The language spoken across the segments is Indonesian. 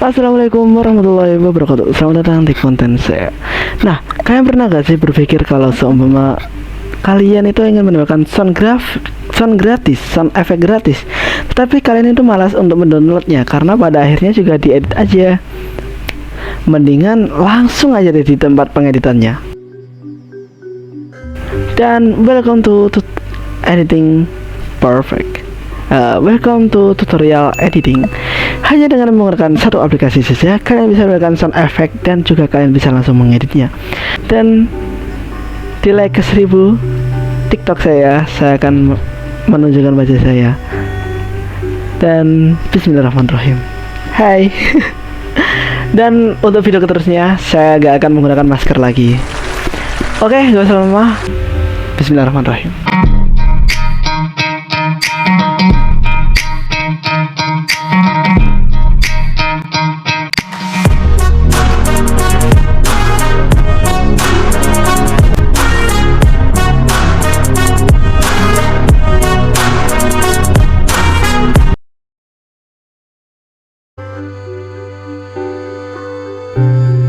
Assalamualaikum warahmatullahi wabarakatuh. Selamat datang di konten saya. Nah, kalian pernah gak sih berpikir kalau seumpama kalian itu ingin mendapatkan sound gratis, sound effect gratis, tapi kalian itu malas untuk mendownloadnya karena pada akhirnya juga diedit aja. Mendingan langsung aja deh di tempat pengeditannya. Dan welcome to editing perfect. Welcome to tutorial editing. Hanya dengan menggunakan satu aplikasi saja, kalian bisa menggunakan sound effect dan juga kalian bisa langsung mengeditnya. Dan di like ke 1000 TikTok saya akan menunjukkan wajah saya. Dan bismillahirrahmanirrahim. Hai. Dan untuk video keterusnya saya gak akan menggunakan masker lagi. Oke, gak usah lama. Bismillahirrahmanirrahim.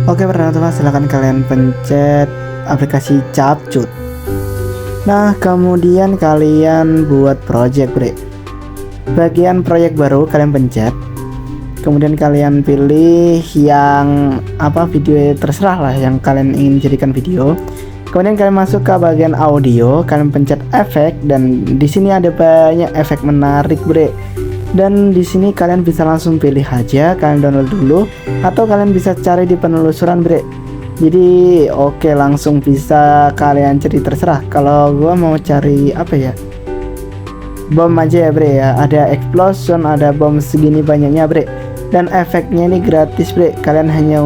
Oke, pertama-tama silahkan kalian pencet aplikasi Capcut. Nah, kemudian kalian buat project, bre. Bagian proyek baru kalian pencet. Kemudian kalian pilih yang video terserah lah yang kalian ingin jadikan video. Kemudian kalian masuk ke bagian audio, kalian pencet efek dan di sini ada banyak efek menarik, bre. Dan di sini kalian bisa langsung pilih aja, kalian download dulu atau kalian bisa cari di penelusuran, bre. Jadi oke, langsung bisa kalian cari terserah. Kalau gua mau cari bom aja ya, bre ya. Ada explosion, ada bom segini banyaknya, bre. Dan efeknya ini gratis, bre. Kalian hanya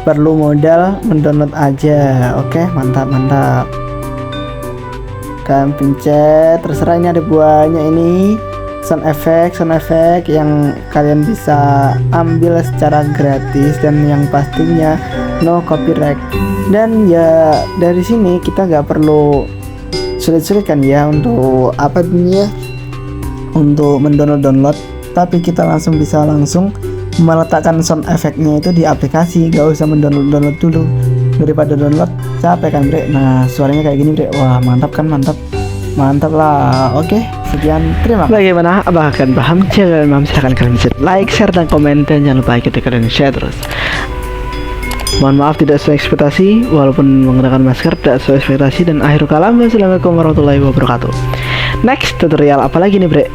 perlu modal mendownload aja. Oke, mantap. Kalian pencet terserah, ini ada banyak ini sound effect yang kalian bisa ambil secara gratis dan yang pastinya no copyright. Dan ya dari sini kita nggak perlu sulit-sulit kan ya untuk untuk mendownload, tapi kita bisa langsung meletakkan sound effectnya itu di aplikasi, gak usah mendownload dulu. Daripada download capek kan, bre. Nah, suaranya kayak gini, bre. Wah, mantap lah. Oke, sekian, terima kasih. Bagaimana? Apakah kalian paham? Jika kalian paham, silahkan kalian bisa like, share, dan komen. Dan jangan lupa ikuti kalian share terus. Mohon maaf tidak sesuai ekspektasi, walaupun menggunakan masker tidak sesuai ekspektasi. Dan akhir kalam, wassalamualaikum warahmatullahi wabarakatuh. Next tutorial apa lagi nih, bre?